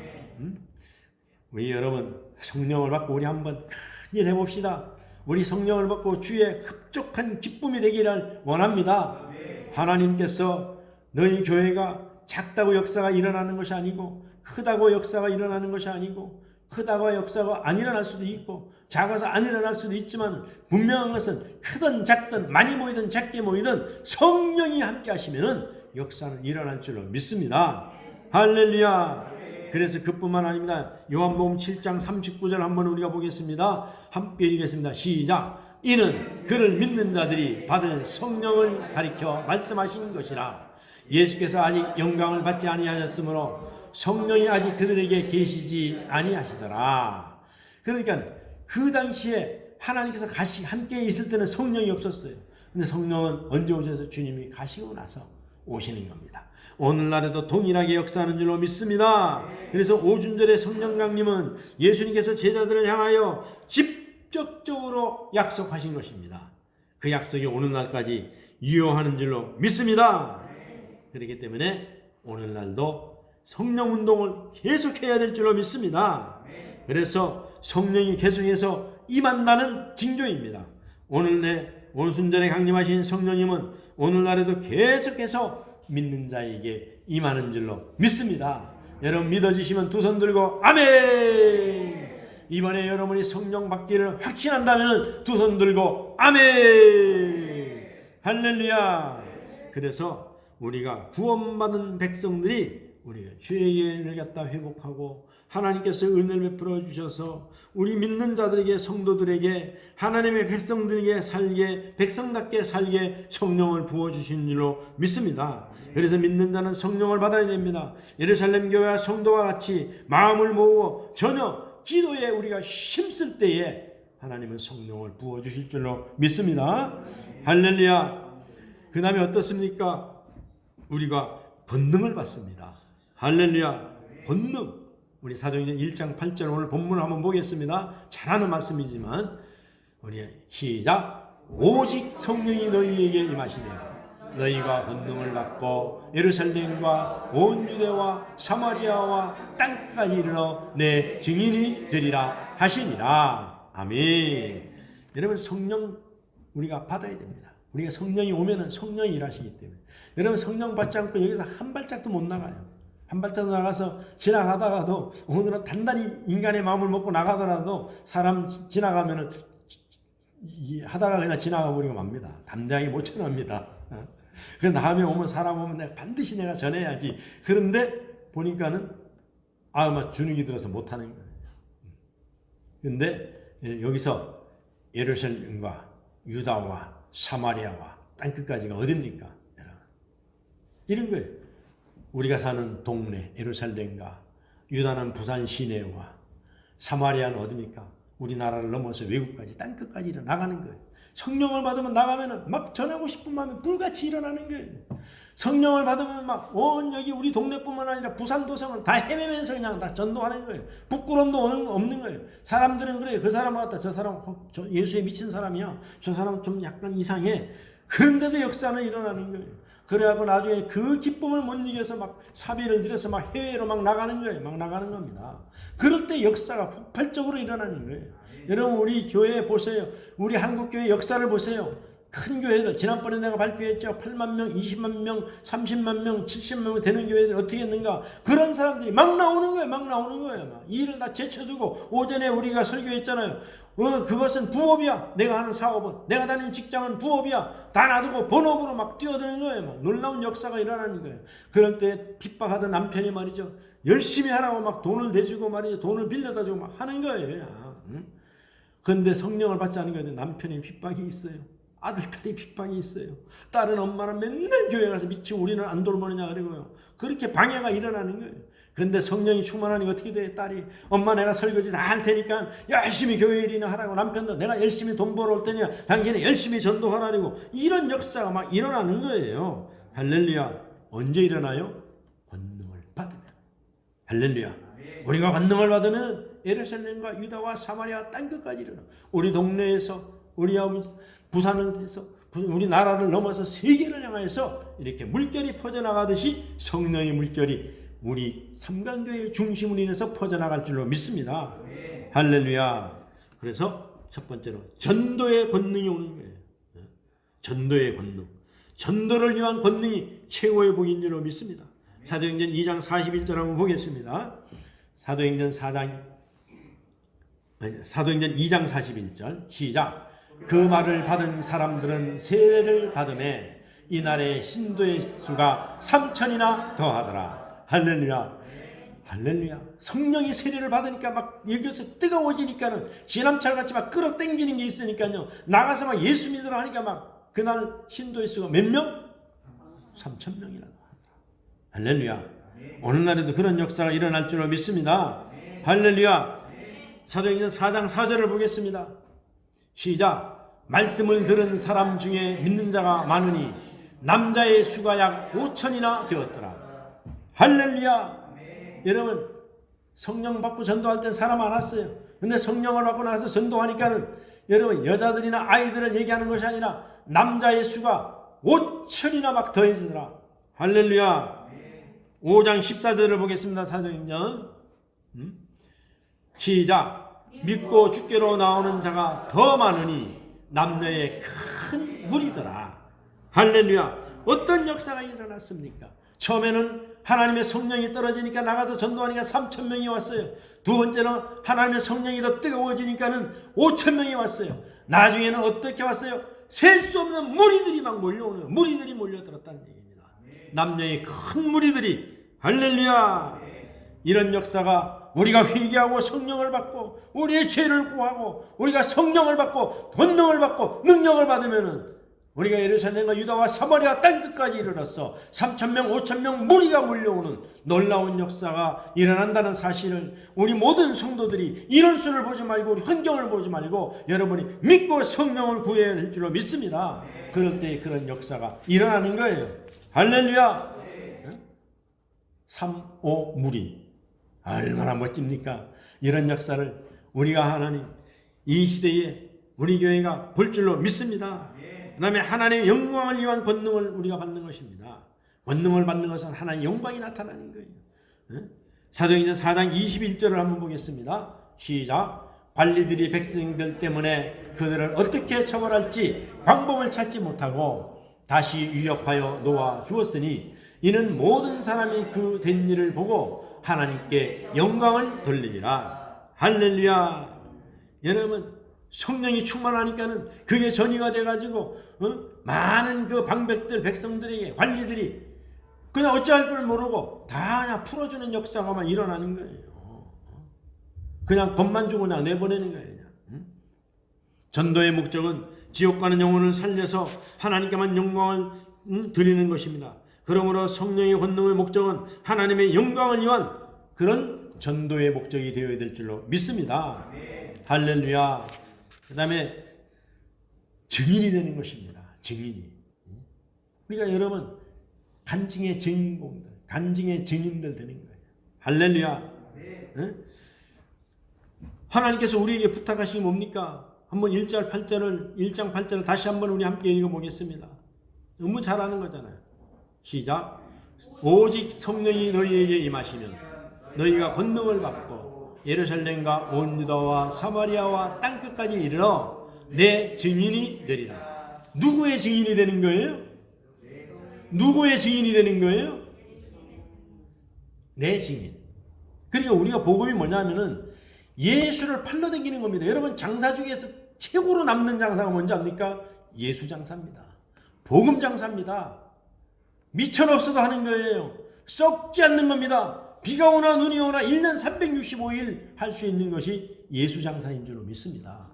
Speaker 1: 우리 여러분 성령을 받고 우리 한번 큰일 해봅시다. 우리 성령을 받고 주의 흡족한 기쁨이 되기를 원합니다. 하나님께서 너희 교회가 작다고 역사가 일어나는 것이 아니고 크다고 역사가 일어나는 것이 아니고 크다고 역사가 안 일어날 수도 있고 작아서 안 일어날 수도 있지만 분명한 것은 크든 작든 많이 모이든 작게 모이든 성령이 함께 하시면은 역사는 일어날 줄로 믿습니다. 할렐루야. 그래서 그뿐만 아닙니다. 요한복음 7장 39절 한번 우리가 보겠습니다. 함께 읽겠습니다. 시작. 이는 그를 믿는 자들이 받을 성령을 가리켜 말씀하신 것이라. 예수께서 아직 영광을 받지 아니하셨으므로 성령이 아직 그들에게 계시지 아니하시더라. 그러니까 그 당시에 하나님께서 함께 있을 때는 성령이 없었어요. 근데 성령은 언제 오셔서 주님이 가시고 나서 오시는 겁니다. 오늘날에도 동일하게 역사하는 줄로 믿습니다. 그래서 오순절의 성령 강림은 예수님께서 제자들을 향하여 직접적으로 약속하신 것입니다. 그 약속이 오늘날까지 유효하는 줄로 믿습니다. 그렇기 때문에 오늘날도 성령 운동을 계속해야 될 줄로 믿습니다. 그래서 성령이 계속해서 임한다는 징조입니다. 오순절에 강림하신 성령님은 오늘날에도 계속해서 믿는 자에게 임하는 줄로 믿습니다. 여러분 믿어지시면 두 손 들고 아멘. 이번에 여러분이 성령 받기를 확신한다면 두 손 들고 아멘. 할렐루야. 그래서 우리가 구원받은 백성들이 우리가 죄의 은혜를 갖다 회복하고 하나님께서 은혜를 베풀어 주셔서 우리 믿는 자들에게 성도들에게 하나님의 백성들에게 살게 백성답게 살게 성령을 부어주신 줄로 믿습니다. 그래서 믿는 자는 성령을 받아야 됩니다. 예루살렘 교회와 성도와 같이 마음을 모으고 전혀 기도에 우리가 힘쓸 때에 하나님은 성령을 부어주실 줄로 믿습니다. 할렐루야. 그 다음에 어떻습니까? 우리가 권능을 받습니다. 할렐루야. 권능. 우리 사도행전 1장 8절 오늘 본문을 한번 보겠습니다. 잘하는 말씀이지만 우리 시작. 오직 성령이 너희에게 임하시며 너희가 권능을 받고 예루살렘과 온 유대와 사마리아와 땅까지 이르러 내 증인이 되리라 하시니라. 아멘. 여러분 성령 우리가 받아야 됩니다. 우리가 성령이 오면은 성령이 일하시기 때문에 여러분 성령 받지 않고 여기서 한 발짝도 못 나가요. 한 발짝 나가서 지나가다가도 오늘은 단단히 인간의 마음을 먹고 나가더라도 사람 지나가면은 하다가 그냥 지나가 버리고 맙니다. 담대하게 못 지납니다. 그 다음에 오면 사람 오면 내가 반드시 내가 전해야지. 그런데 보니까는 아마 주눅이 들어서 못 하는 거예요. 근데 여기서 예루살렘과 유다와 사마리아와 땅끝까지가 어딥니까? 이런 거예요. 우리가 사는 동네 예루살렘과 유다는 부산 시내와 사마리아는 어디입니까? 우리나라를 넘어서 외국까지 땅끝까지 나가는 거예요. 성령을 받으면 나가면은 막 전하고 싶은 마음이 불같이 일어나는 거예요. 성령을 받으면 막 온 여기 우리 동네뿐만 아니라 부산 도성을 다 헤매면서 그냥 다 전도하는 거예요. 부끄럼도 없는 거예요. 사람들은 그래요. 그 사람 같다. 저 사람 예수에 미친 사람이야. 저 사람 좀 약간 이상해. 그런데도 역사는 일어나는 거예요. 그래갖고 나중에 그 기쁨을 못 이겨서 막 사비를 들여서 막 해외로 막 나가는 거예요. 막 나가는 겁니다. 그럴 때 역사가 폭발적으로 일어나는 거예요. 여러분 우리 교회 보세요. 우리 한국교회 역사를 보세요. 큰 교회들 지난번에 내가 발표했죠. 8만 명, 20만 명, 30만 명, 70만 명 되는 교회들 어떻게 했는가. 그런 사람들이 막 나오는 거예요. 막 나오는 거예요. 막 일을 다 제쳐두고 오전에 우리가 설교했잖아요. 그것은 부업이야. 내가 하는 사업은, 내가 다니는 직장은 부업이야. 다 놔두고 본업으로 막 뛰어드는 거예요. 막 놀라운 역사가 일어나는 거예요. 그럴 때 핍박하던 남편이 말이죠. 열심히 하라고 막 돈을 내주고 말이죠. 돈을 빌려다 주고 막 하는 거예요. 그런데 성령을 받지 않은 거예요. 남편이 핍박이 있어요. 아들, 딸이 핍박이 있어요. 딸은 엄마는 맨날 교회 가서 미치고 우리는 안 돌보느냐 그러고요. 그렇게 방해가 일어나는 거예요. 그런데 성령이 충만하니 어떻게 돼? 딸이 엄마 내가 설거지 다 할 테니까 열심히 교회 일이나 하라고. 남편도 내가 열심히 돈 벌어 올 테니까 당신이 열심히 전도하라고. 이런 역사가 막 일어나는 거예요. 할렐루야. 언제 일어나요? 권능을 받으면. 할렐루야. 우리가 권능을 받으면 예루살렘과 유다와 사마리아 땅끝까지 일어나. 우리 동네에서 우리 부산을 해서 우리 나라를 넘어서 세계를 향해서 이렇게 물결이 퍼져나가듯이 성령의 물결이 우리 삼강교회의 중심으로 인해서 퍼져나갈 줄로 믿습니다. 할렐루야. 그래서 첫 번째로 전도의 권능이 오는 거예요. 전도의 권능. 전도를 위한 권능이 최고의 복인 줄로 믿습니다. 사도행전 2장 41절 한번 보겠습니다. 사도행전 2장 41절 시작. 그 말을 받은 사람들은 세례를 받음에 이날에 신도의 수가 3,000이나 더하더라. 할렐루야. 할렐루야. 성령이 세례를 받으니까 막 여기서 뜨거워지니까는 지남철같이 막 끌어당기는 게 있으니까요. 나가서 막 예수 믿으라 하니까 막 그날 신도의 수가 몇 명? 3,000명이나 더하더라. 할렐루야. 오늘날에도 그런 역사가 일어날 줄로 믿습니다. 할렐루야. 사도행전 4장 4절을 보겠습니다. 시작. 말씀을 들은 사람 중에 믿는 자가 많으니 남자의 수가 약 5,000이나 되었더라. 할렐루야. 여러분 성령 받고 전도할 때 사람 많았어요. 근데 성령을 받고 나서 전도하니까는 여러분 여자들이나 아이들을 얘기하는 것이 아니라 남자의 수가 5,000이나 막 더해지더라. 할렐루야. 5장 14절을 보겠습니다. 사도행전 시작. 믿고 주께로 나오는 자가 더 많으니 남녀의 큰 무리더라. 할렐루야. 어떤 역사가 일어났습니까? 처음에는 하나님의 성령이 떨어지니까 나가서 전도하니까 3,000명이 왔어요. 두 번째는 하나님의 성령이 더 뜨거워지니까는 5,000명이 왔어요. 나중에는 어떻게 왔어요? 셀 수 없는 무리들이 막 몰려오는, 무리들이 몰려들었다는 얘기입니다. 남녀의 큰 무리들이. 할렐루야. 이런 역사가 우리가 회개하고 성령을 받고 우리의 죄를 구하고 우리가 성령을 받고 권능을 받고 능력을 받으면은 우리가 예루살렘과 유다와 사마리아 땅끝까지 이르렀어. 3,000명 5,000명 무리가 몰려오는 놀라운 역사가 일어난다는 사실을 우리 모든 성도들이 이런 수를 보지 말고 우리 환경을 보지 말고 여러분이 믿고 성령을 구해야 될 줄로 믿습니다. 그럴 때 그런 역사가 일어나는 거예요. 할렐루야. 3, 5 무리 얼마나 멋집니까? 이런 역사를 우리가 하나님 이 시대에 우리 교회가 볼 줄로 믿습니다. 그 다음에 하나님의 영광을 위한 권능을 우리가 받는 것입니다. 권능을 받는 것은 하나님의 영광이 나타나는 거예요. 사도행전 4장 21절을 한번 보겠습니다. 시작. 관리들이 백성들 때문에 그들을 어떻게 처벌할지 방법을 찾지 못하고 다시 위협하여 놓아 주었으니 이는 모든 사람이 그 된 일을 보고 하나님께 영광을 돌리리라. 할렐루야. 여러분 성령이 충만하니까는 그게 전이가 돼가지고 많은 그 방백들 백성들에게 관리들이 그냥 어찌할 줄 모르고 다 그냥 풀어주는 역사가 막 일어나는 거예요. 그냥 법만 주고 그냥 내보내는 거예요. 전도의 목적은 지옥 가는 영혼을 살려서 하나님께만 영광을 드리는 것입니다. 그러므로 성령의 권능의 목적은 하나님의 영광을 위한 그런 전도의 목적이 되어야 될 줄로 믿습니다. 할렐루야. 그 다음에 증인이 되는 것입니다. 증인이. 우리가 여러분 간증의 증인공들, 간증의 증인들 되는 거예요. 할렐루야. 응? 하나님께서 우리에게 부탁하신 게 뭡니까? 한번 1장 8절을 다시 한번 우리 함께 읽어보겠습니다. 너무 잘하는 거잖아요. 시작. 오직 성령이 너희에게 임하시면 너희가 권능을 받고 예루살렘과 온 유다와 사마리아와 땅끝까지 이르러 내 증인이 되리라. 누구의 증인이 되는 거예요? 누구의 증인이 되는 거예요? 내 증인. 그러니까 우리가 복음이 뭐냐면은 예수를 팔러 다니는 겁니다. 여러분, 장사 중에서 최고로 남는 장사가 뭔지 압니까? 예수 장사입니다. 복음 장사입니다. 미천 없어도 하는 거예요. 썩지 않는 겁니다. 비가 오나 눈이 오나 1년 365일 할 수 있는 것이 예수 장사인 줄로 믿습니다.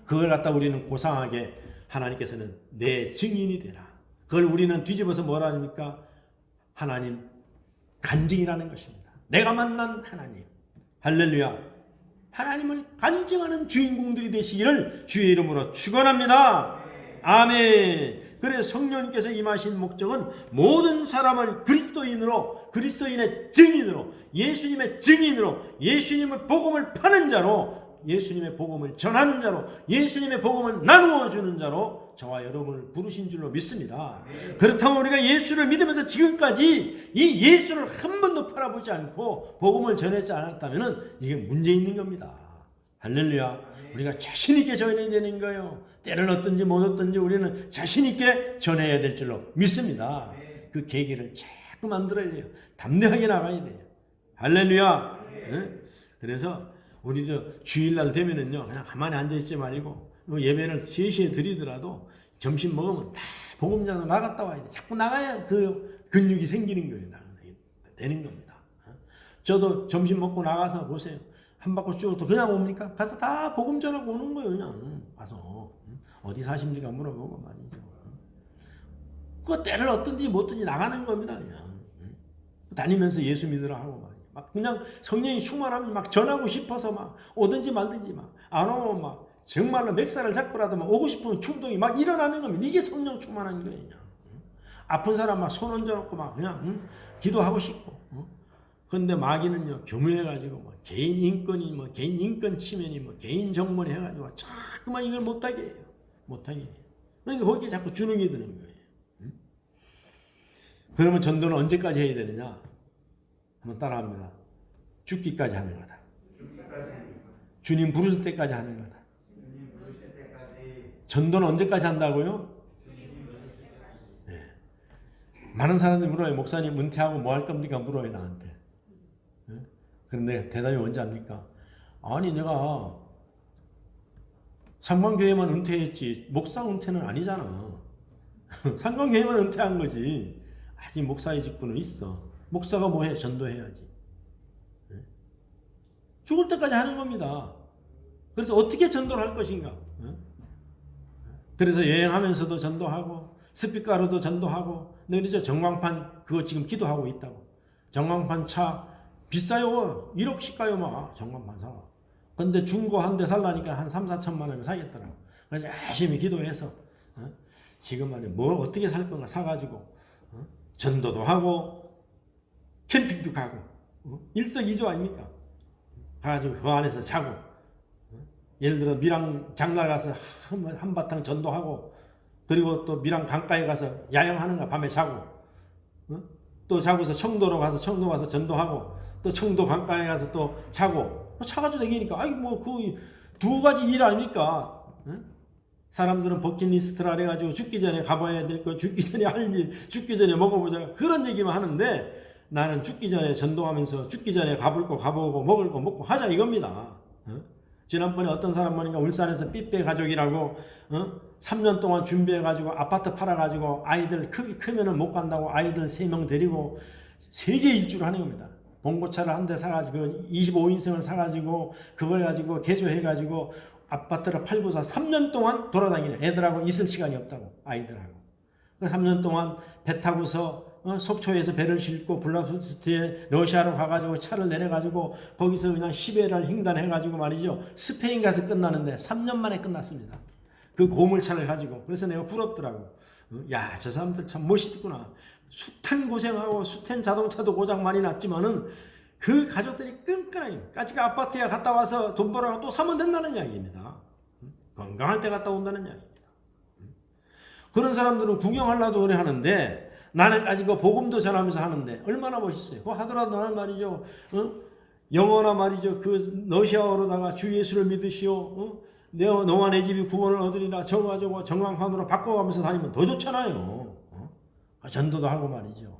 Speaker 1: 그걸 갖다 우리는 고상하게 하나님께서는 내 증인이 되라. 그걸 우리는 뒤집어서 뭐라 합니까? 하나님 간증이라는 것입니다. 내가 만난 하나님. 할렐루야. 하나님을 간증하는 주인공들이 되시기를 주의 이름으로 축원합니다. 아멘. 그래서 성령님께서 임하신 목적은 모든 사람을 그리스도인의 증인으로, 예수님의 증인으로, 예수님의 복음을 파는 자로, 예수님의 복음을 전하는 자로, 예수님의 복음을 나누어 주는 자로 저와 여러분을 부르신 줄로 믿습니다. 그렇다면 우리가 예수를 믿으면서 지금까지 이 예수를 한 번도 팔아보지 않고 복음을 전하지 않았다면 이게 문제 있는 겁니다. 할렐루야. 우리가 자신 있게 전해야 되는 거예요. 때를 얻든지 못 얻든지 우리는 자신 있게 전해야 될 줄로 믿습니다. 그 계기를 자꾸 만들어야 돼요. 담대하게 나가야 돼요. 할렐루야. 네? 그래서 우리도 주일날 되면은요, 그냥 가만히 앉아있지 말고 예배를 3시에 드리더라도 점심 먹으면 다 복음장으로 나갔다 와야 돼. 자꾸 나가야 그 근육이 생기는 거예요. 되는 겁니다. 저도 점심 먹고 나가서 보세요. 한 바퀴 쭉 또 그냥 옵니까? 가서 다 복음 전하고 오는 거예요. 그냥 가서 어디 사십니까 물어보고 말이죠. 그 때를 얻든지 못 얻든지 나가는 겁니다. 그냥 다니면서 예수 믿으라 하고 말이죠. 막 그냥 성령이 충만하면 막 전하고 싶어서 막 오든지 말든지 막 안 오면 막 정말로 맥살을 잡고라도 막 오고 싶으면 충동이 막 일어나는 겁니다. 이게 성령 충만한 거예요. 그냥. 아픈 사람 막 손 얹어놓고 막 그냥 기도하고 싶고. 근데 마귀는요, 교묘해가지고 뭐 개인 인권이 뭐 개인 인권 침해니 뭐 개인 정보니 해가지고 자꾸만 이걸 못하게 해요. 못하게 해요. 그러니까 거기에 자꾸 주눅이 드는 거예요. 그러면 전도는 언제까지 해야 되느냐? 한번 따라합니다. 죽기까지 하는 거다. 주님 부르실 때까지 하는 거다. 전도는 언제까지 한다고요? 네. 많은 사람들이 물어요. 목사님 은퇴하고 뭐 할 겁니까? 물어요 나한테. 네? 그런데 대답이 뭔지 압니까? 아니 내가 상관교회만 은퇴했지 목사 은퇴는 아니잖아. 상관교회만 은퇴한 거지. 아직 목사의 직분은 있어. 목사가 뭐해? 전도해야지. 네? 죽을 때까지 하는 겁니다. 그래서 어떻게 전도를 할 것인가? 네? 그래서 여행하면서도 전도하고 스피커로도 전도하고 그래서 전광판 그거 지금 기도하고 있다고. 전광판 차 비싸요. 1억씩 가요 막 전광판 사. 근데 중고 한 대 살라니까 한 3, 4천만 원이면 사겠더라고. 그래서 열심히 기도해서 지금 말이야 뭐 어떻게 살 건가 사가지고 전도도 하고 캠핑도 가고 일석이조 아닙니까? 가가지고 그 안에서 자고 예를 들어 밀양 장날 가서 한바탕 전도하고 그리고 또 밀양 강가에 가서 야영하는 거 밤에 자고 또 자고서 청도로 가서 청도 가서 전도하고 또 청도 강가에 가서 또 자고 차가지고 다니니까 아이 뭐 그 두 가지 일 아닙니까? 사람들은 버킷리스트라 해가지고 죽기 전에 가봐야 될 거, 죽기 전에 할 일, 죽기 전에 먹어보자 그런 얘기만 하는데 나는 죽기 전에 전도하면서 죽기 전에 가볼 거 가보고 먹을 거 먹고 하자 이겁니다. 지난번에 어떤 사람 보니까 울산에서 삐빼 가족이라고 3년 동안 준비해가지고 아파트 팔아가지고 아이들 크면은 못 간다고 아이들 3명 데리고 세계 일주를 하는 겁니다. 봉고차를 한 대 사가지고 25인승을 사가지고 그걸 가지고 개조해가지고 아파트를 팔고서 3년 동안 돌아다니는 애들하고 있을 시간이 없다고 아이들하고 3년 동안 배 타고서 속초에서 배를 싣고 블라프스트에 러시아로 가가지고 차를 내려가지고 거기서 그냥 시베리아를 횡단해가지고 말이죠 스페인 가서 끝나는데 3년 만에 끝났습니다. 그 고물차를 가지고 그래서 내가 부럽더라고. 야, 저 사람들 참 멋있구나. 숱한 고생하고 숱한 자동차도 고장 많이 났지만은 그 가족들이 끈끈하게 까지가 아파트에 갔다 와서 돈 벌어서 또 사면 된다는 이야기입니다. 건강할 때 갔다 온다는 이야기입니다. 그런 사람들은 구경하려도 그래 하는데 나는 아직 그 복음도 전하면서 하는데 얼마나 멋있어요. 그거 하더라도 나는 말이죠. 영어나 말이죠. 그 러시아어로다가 주 예수를 믿으시오. 너와 내 집이 구원을 얻으리라. 저가지고 정황판으로 바꿔가면서 다니면 더 좋잖아요. 전도도 하고 말이죠.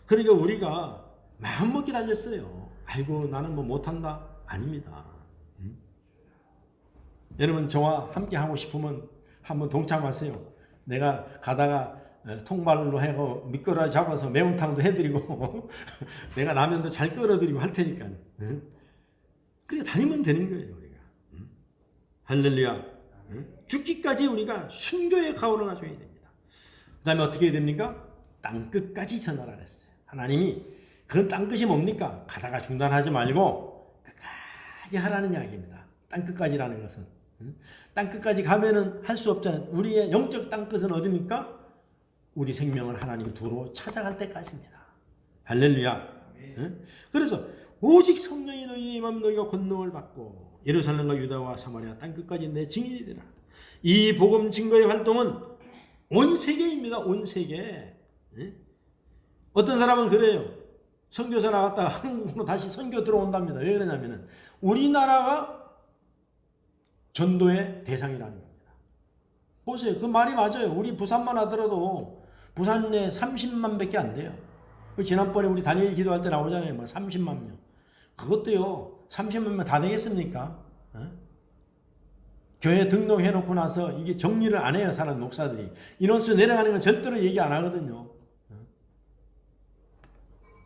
Speaker 1: 그러니까 우리가 마음먹기 달렸어요. 아이고 나는 뭐 못한다. 아닙니다. 여러분 저와 함께 하고 싶으면 한번 동참하세요. 내가 가다가 통발로 해고 미끄러 잡아서 매운탕도 해드리고 내가 라면도 잘 끓여드리고 할 테니까. 그렇게 다니면 되는 거예요 우리가. 할렐루야. 죽기까지 우리가 순교의 가오를 가져야 됩니다. 그 다음에 어떻게 해야 됩니까? 땅끝까지 전하라 그랬어요. 하나님이 그런 땅끝이 뭡니까? 가다가 중단하지 말고 끝까지 하라는 이야기입니다. 땅끝까지라는 것은 땅끝까지 가면은 할 수 없잖아요. 우리의 영적 땅끝은 어디입니까? 우리 생명을 하나님 두로 찾아갈 때까지입니다. 할렐루야. 그래서 오직 성령이 너희의 임함 너희가 권능을 받고 예루살렘과 유다와 사마리아 땅끝까지 내 증인이 되라. 이 복음 증거의 활동은 온 세계입니다. 온 세계. 어떤 사람은 그래요. 선교사 나갔다가 한국으로 다시 선교 들어온답니다. 왜 그러냐면은 우리나라가 전도의 대상이라는 겁니다. 보세요. 그 말이 맞아요. 우리 부산만 하더라도 부산에 30만 밖에 안 돼요. 지난번에 우리 다니엘 기도할 때 나오잖아요. 뭐 30만 명. 그것도요. 30만 명 다 되겠습니까? 교회 등록해놓고 나서 이게 정리를 안 해요. 사람 목사들이. 인원수 내려가는 건 절대로 얘기 안 하거든요.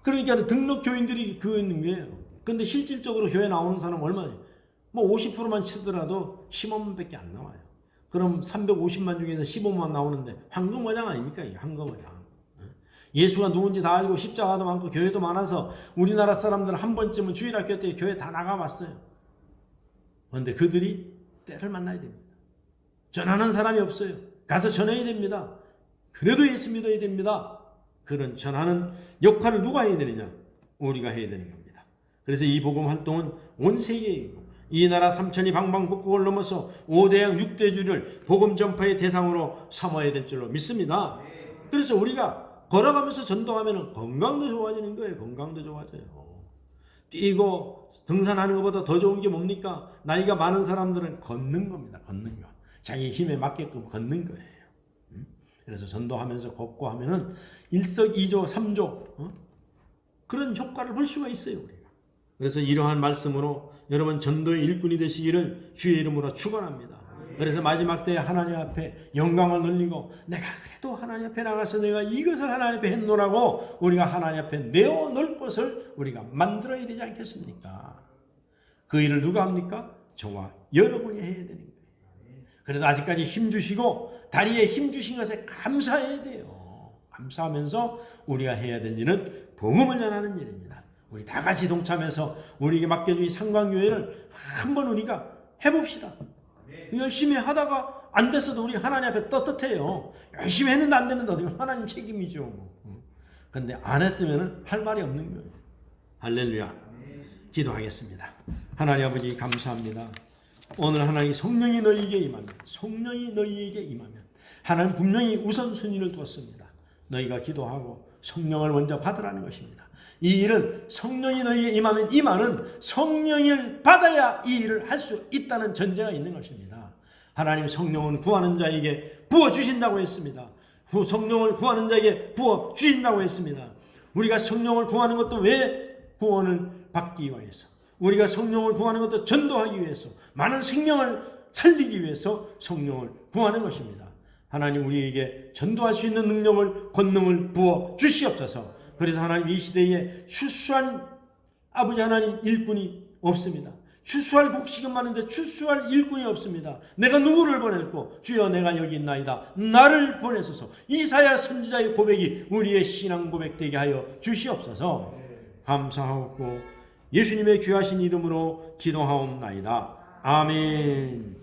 Speaker 1: 그러니까 등록 교인들이 그거 있는 거예요. 근데 실질적으로 교회 나오는 사람 얼마예요? 뭐 50%만 치더라도 15만 밖에 안 나와요. 그럼 350만 중에서 15만 나오는데 황금어장 아닙니까? 이게 황금어장. 예수가 누군지 다 알고 십자가도 많고 교회도 많아서 우리나라 사람들은 한 번쯤은 주일학교 때 교회 다 나가봤어요. 그런데 그들이 때를 만나야 됩니다. 전하는 사람이 없어요. 가서 전해야 됩니다. 그래도 예수 믿어야 됩니다. 그런 전하는 역할을 누가 해야 되느냐? 우리가 해야 되는 겁니다. 그래서 이 복음 활동은 온 세계이고 이 나라 삼천이 방방곡곡을 넘어서 5대양 6대주를 복음 전파의 대상으로 삼아야 될 줄로 믿습니다. 그래서 우리가 걸어가면서 전도하면 건강도 좋아지는 거예요. 건강도 좋아져요. 뛰고 등산하는 것보다 더 좋은 게 뭡니까? 나이가 많은 사람들은 걷는 겁니다. 걷는 거. 자기 힘에 맞게끔 걷는 거예요. 그래서 전도하면서 걷고 하면은 일석이조 삼조 그런 효과를 볼 수가 있어요. 우리가. 그래서 이러한 말씀으로 여러분 전도의 일꾼이 되시기를 주의 이름으로 축원합니다. 그래서 마지막 때에 하나님 앞에 영광을 돌리고 내가 그래도 하나님 앞에 나가서 내가 이것을 하나님 앞에 했노라고 우리가 하나님 앞에 내어놓을 것을 우리가 만들어야 되지 않겠습니까? 그 일을 누가 합니까? 저와 여러분이 해야 되는 거예요. 그래도 아직까지 힘주시고 다리에 힘주신 것에 감사해야 돼요. 감사하면서 우리가 해야 될 일은 복음을 전하는 일입니다. 우리 다 같이 동참해서 우리에게 맡겨진 상광교회를 한번 우리가 해봅시다. 열심히 하다가 안 됐어도 우리 하나님 앞에 떳떳해요. 열심히 했는데 안 되는데 어디 하나님 책임이죠. 그런데 안 했으면 할 말이 없는 거예요. 할렐루야. 기도하겠습니다. 하나님 아버지 감사합니다. 오늘 하나님 성령이 너희에게 임하면 성령이 너희에게 임하면 하나님 분명히 우선순위를 두었습니다. 너희가 기도하고 성령을 먼저 받으라는 것입니다. 이 일은 성령이 너희에게 임하면 임하는 성령을 받아야 이 일을 할 수 있다는 전제가 있는 것입니다. 하나님 성령은 구하는 자에게 부어주신다고 했습니다. 성령을 구하는 자에게 부어주신다고 했습니다. 우리가 성령을 구하는 것도 왜 구원을 받기 위해서 우리가 성령을 구하는 것도 전도하기 위해서 많은 생명을 살리기 위해서 성령을 구하는 것입니다. 하나님 우리에게 전도할 수 있는 능력을 권능을 부어 주시옵소서. 그래서 하나님 이 시대에 추수한 아버지 하나님 일꾼이 없습니다. 추수할 곡식은 많은데 추수할 일꾼이 없습니다. 내가 누구를 보낼고 주여 내가 여기 있나이다. 나를 보내소서. 이사야 선지자의 고백이 우리의 신앙 고백되게 하여 주시옵소서. 감사하고 예수님의 귀하신 이름으로 기도하옵나이다. 아멘.